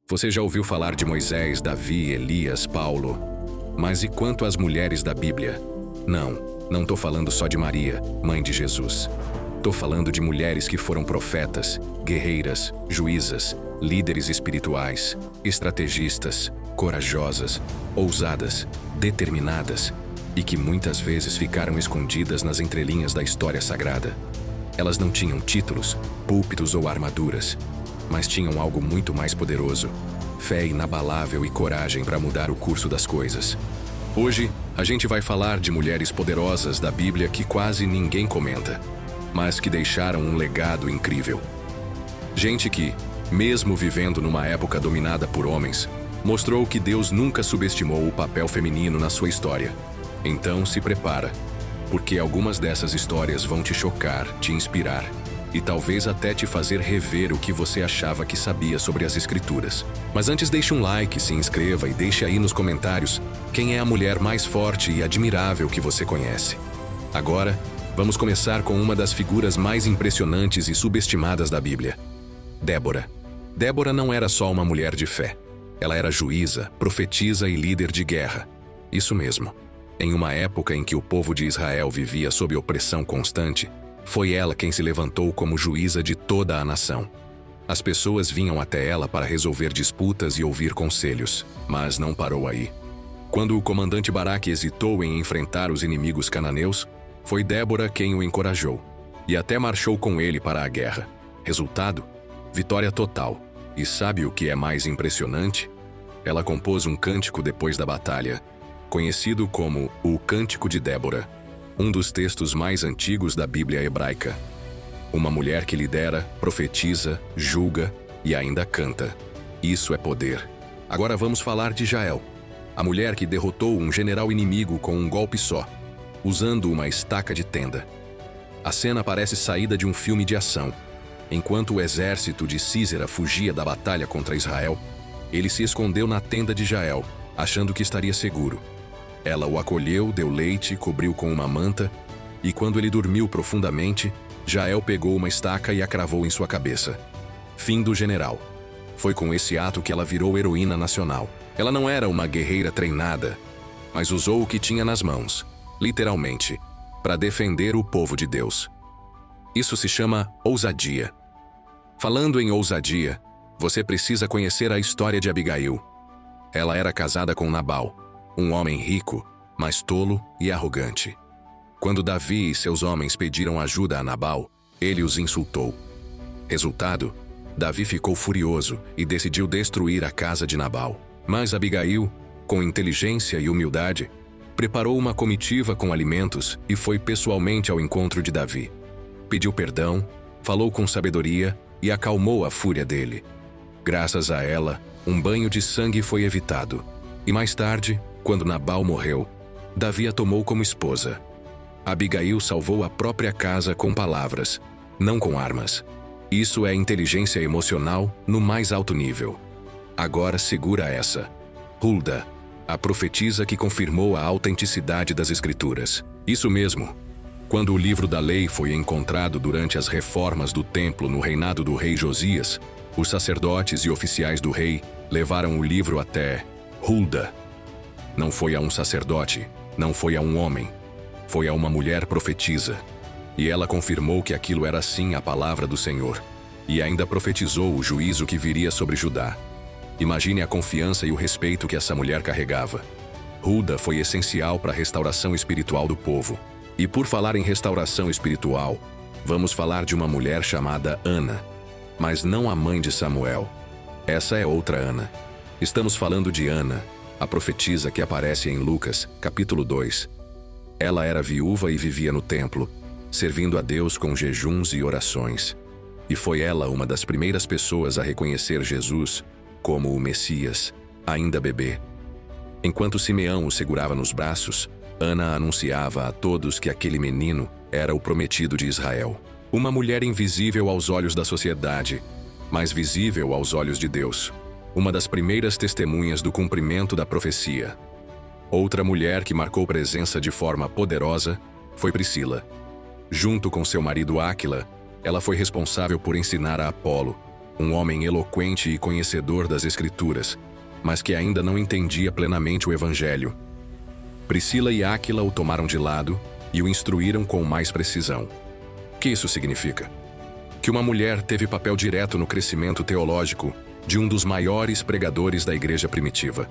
Você já ouviu falar de Moisés, Davi, Elias, Paulo? Mas e quanto às mulheres da Bíblia? Não tô falando só de Maria, mãe de Jesus. Tô falando de mulheres que foram profetas, guerreiras, juízas, líderes espirituais, estrategistas, corajosas, ousadas, determinadas e que muitas vezes ficaram escondidas nas entrelinhas da história sagrada. Elas não tinham títulos, púlpitos ou armaduras, mas tinham algo muito mais poderoso: fé inabalável e coragem para mudar o curso das coisas. Hoje, a gente vai falar de mulheres poderosas da Bíblia que quase ninguém comenta, mas que deixaram um legado incrível. Gente que, mesmo vivendo numa época dominada por homens, mostrou que Deus nunca subestimou o papel feminino na sua história. Então se prepara, porque algumas dessas histórias vão te chocar, te inspirar e talvez até te fazer rever o que você achava que sabia sobre as Escrituras. Mas antes, deixe um like, se inscreva e deixe aí nos comentários quem é a mulher mais forte e admirável que você conhece. Agora, vamos começar com uma das figuras mais impressionantes e subestimadas da Bíblia: Débora. Débora não era só uma mulher de fé. Ela era juíza, profetisa e líder de guerra. Isso mesmo. Em uma época em que o povo de Israel vivia sob opressão constante, foi ela quem se levantou como juíza de toda a nação. As pessoas vinham até ela para resolver disputas e ouvir conselhos, mas não parou aí. Quando o comandante Baraque hesitou em enfrentar os inimigos cananeus, foi Débora quem o encorajou, e até marchou com ele para a guerra. Resultado? Vitória total. E sabe o que é mais impressionante? Ela compôs um cântico depois da batalha, conhecido como o Cântico de Débora, um dos textos mais antigos da Bíblia hebraica. Uma mulher que lidera, profetiza, julga e ainda canta. Isso é poder. Agora vamos falar de Jael, a mulher que derrotou um general inimigo com um golpe só, usando uma estaca de tenda. A cena parece saída de um filme de ação. Enquanto o exército de Sísera fugia da batalha contra Israel, ele se escondeu na tenda de Jael, achando que estaria seguro. Ela o acolheu, deu leite, cobriu com uma manta, e quando ele dormiu profundamente, Jael pegou uma estaca e a cravou em sua cabeça. Fim do general. Foi com esse ato que ela virou heroína nacional. Ela não era uma guerreira treinada, mas usou o que tinha nas mãos, literalmente, para defender o povo de Deus. Isso se chama ousadia. Falando em ousadia, você precisa conhecer a história de Abigail. Ela era casada com Nabal, um homem rico, mas tolo e arrogante. Quando Davi e seus homens pediram ajuda a Nabal, ele os insultou. Resultado: Davi ficou furioso e decidiu destruir a casa de Nabal. Mas Abigail, com inteligência e humildade, preparou uma comitiva com alimentos e foi pessoalmente ao encontro de Davi. Pediu perdão, falou com sabedoria e acalmou a fúria dele. Graças a ela, um banho de sangue foi evitado. E mais tarde, quando Nabal morreu, Davi a tomou como esposa. Abigail salvou a própria casa com palavras, não com armas. Isso é inteligência emocional no mais alto nível. Agora segura essa. Hulda, a profetisa que confirmou a autenticidade das Escrituras. Isso mesmo. Quando o livro da lei foi encontrado durante as reformas do templo no reinado do rei Josias, os sacerdotes e oficiais do rei levaram o livro até Hulda. Não foi a um sacerdote, não foi a um homem, foi a uma mulher profetisa. E ela confirmou que aquilo era sim a palavra do Senhor, e ainda profetizou o juízo que viria sobre Judá. Imagine a confiança e o respeito que essa mulher carregava. Hulda foi essencial para a restauração espiritual do povo. E por falar em restauração espiritual, vamos falar de uma mulher chamada Ana, mas não a mãe de Samuel. Essa é outra Ana. Estamos falando de Ana, a profetisa que aparece em Lucas, capítulo 2. Ela era viúva e vivia no templo, servindo a Deus com jejuns e orações. E foi ela uma das primeiras pessoas a reconhecer Jesus como o Messias, ainda bebê. Enquanto Simeão o segurava nos braços, Ana anunciava a todos que aquele menino era o prometido de Israel. Uma mulher invisível aos olhos da sociedade, mas visível aos olhos de Deus. Uma das primeiras testemunhas do cumprimento da profecia. Outra mulher que marcou presença de forma poderosa foi Priscila. Junto com seu marido Áquila, ela foi responsável por ensinar a Apolo, um homem eloquente e conhecedor das Escrituras, mas que ainda não entendia plenamente o Evangelho. Priscila e Áquila o tomaram de lado e o instruíram com mais precisão. O que isso significa? Que uma mulher teve papel direto no crescimento teológico de um dos maiores pregadores da igreja primitiva.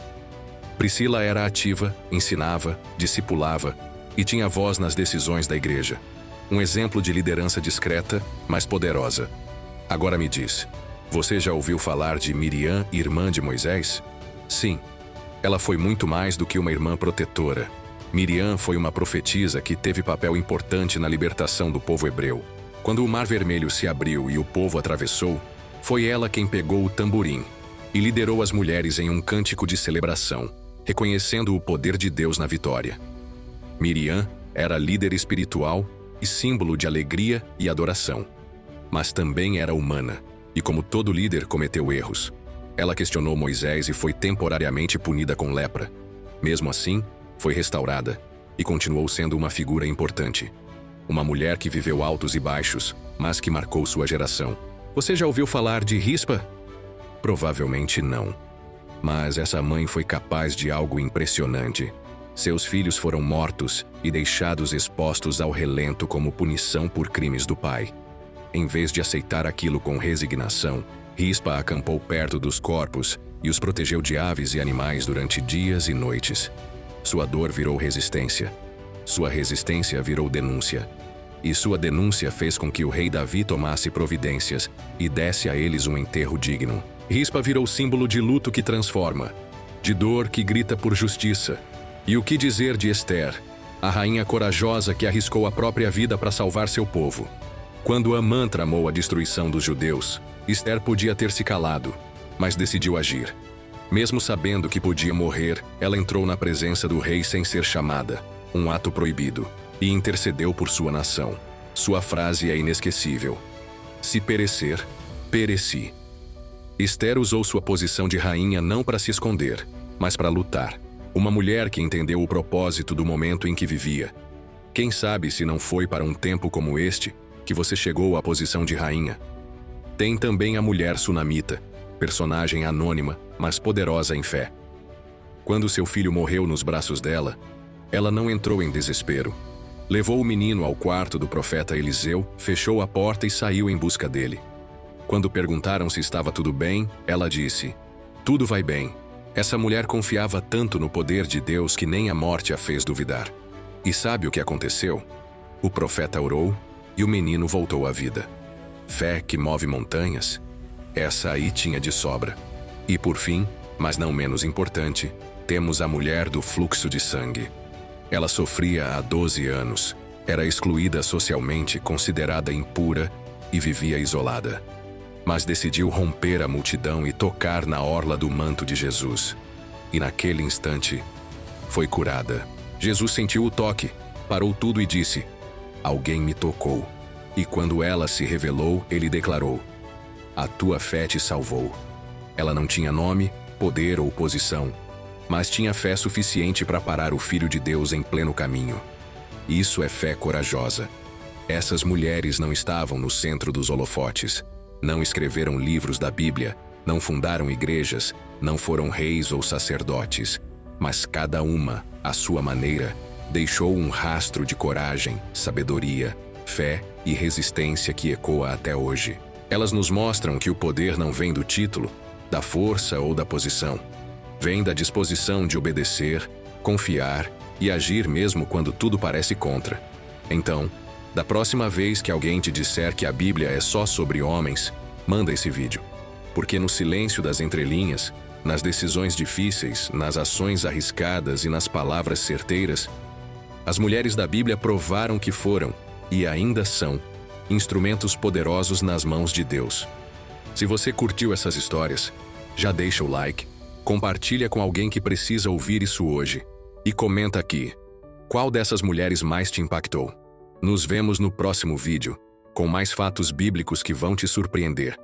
Priscila era ativa, ensinava, discipulava e tinha voz nas decisões da igreja. Um exemplo de liderança discreta, mas poderosa. Agora me diz, você já ouviu falar de Miriam, irmã de Moisés? Sim, ela foi muito mais do que uma irmã protetora. Miriam foi uma profetisa que teve papel importante na libertação do povo hebreu. Quando o Mar Vermelho se abriu e o povo atravessou, foi ela quem pegou o tamborim e liderou as mulheres em um cântico de celebração, reconhecendo o poder de Deus na vitória. Miriam era líder espiritual e símbolo de alegria e adoração. Mas também era humana, e como todo líder cometeu erros. Ela questionou Moisés e foi temporariamente punida com lepra. Mesmo assim, foi restaurada e continuou sendo uma figura importante. Uma mulher que viveu altos e baixos, mas que marcou sua geração. Você já ouviu falar de Rispa? Provavelmente não. Mas essa mãe foi capaz de algo impressionante. Seus filhos foram mortos e deixados expostos ao relento como punição por crimes do pai. Em vez de aceitar aquilo com resignação, Rispa acampou perto dos corpos e os protegeu de aves e animais durante dias e noites. Sua dor virou resistência. Sua resistência virou denúncia. E sua denúncia fez com que o rei Davi tomasse providências e desse a eles um enterro digno. Rispa virou símbolo de luto que transforma, de dor que grita por justiça. E o que dizer de Ester, a rainha corajosa que arriscou a própria vida para salvar seu povo? Quando Amã tramou a destruição dos judeus, Ester podia ter se calado, mas decidiu agir. Mesmo sabendo que podia morrer, ela entrou na presença do rei sem ser chamada, um ato proibido, e intercedeu por sua nação. Sua frase é inesquecível: se perecer, pereci. Ester usou sua posição de rainha não para se esconder, mas para lutar. Uma mulher que entendeu o propósito do momento em que vivia. Quem sabe se não foi para um tempo como este que você chegou à posição de rainha. Tem também a mulher sunamita, personagem anônima, mas poderosa em fé. Quando seu filho morreu nos braços dela, ela não entrou em desespero. Levou o menino ao quarto do profeta Eliseu, fechou a porta e saiu em busca dele. Quando perguntaram se estava tudo bem, ela disse: tudo vai bem. Essa mulher confiava tanto no poder de Deus que nem a morte a fez duvidar. E sabe o que aconteceu? O profeta orou e o menino voltou à vida. Fé que move montanhas? Essa aí tinha de sobra. E por fim, mas não menos importante, temos a mulher do fluxo de sangue. Ela sofria há 12 anos, era excluída socialmente, considerada impura e vivia isolada. Mas decidiu romper a multidão e tocar na orla do manto de Jesus. E naquele instante, foi curada. Jesus sentiu o toque, parou tudo e disse: alguém me tocou. E quando ela se revelou, ele declarou: a tua fé te salvou. Ela não tinha nome, poder ou posição, mas tinha fé suficiente para parar o Filho de Deus em pleno caminho. Isso é fé corajosa. Essas mulheres não estavam no centro dos holofotes. Não escreveram livros da Bíblia, não fundaram igrejas, não foram reis ou sacerdotes, mas cada uma, à sua maneira, deixou um rastro de coragem, sabedoria, fé e resistência que ecoa até hoje. Elas nos mostram que o poder não vem do título, da força ou da posição. Vem da disposição de obedecer, confiar e agir mesmo quando tudo parece contra. Então, da próxima vez que alguém te disser que a Bíblia é só sobre homens, manda esse vídeo. Porque no silêncio das entrelinhas, nas decisões difíceis, nas ações arriscadas e nas palavras certeiras, as mulheres da Bíblia provaram que foram, e ainda são, instrumentos poderosos nas mãos de Deus. Se você curtiu essas histórias, já deixa o like, compartilha com alguém que precisa ouvir isso hoje, e comenta aqui: qual dessas mulheres mais te impactou? Nos vemos no próximo vídeo, com mais fatos bíblicos que vão te surpreender.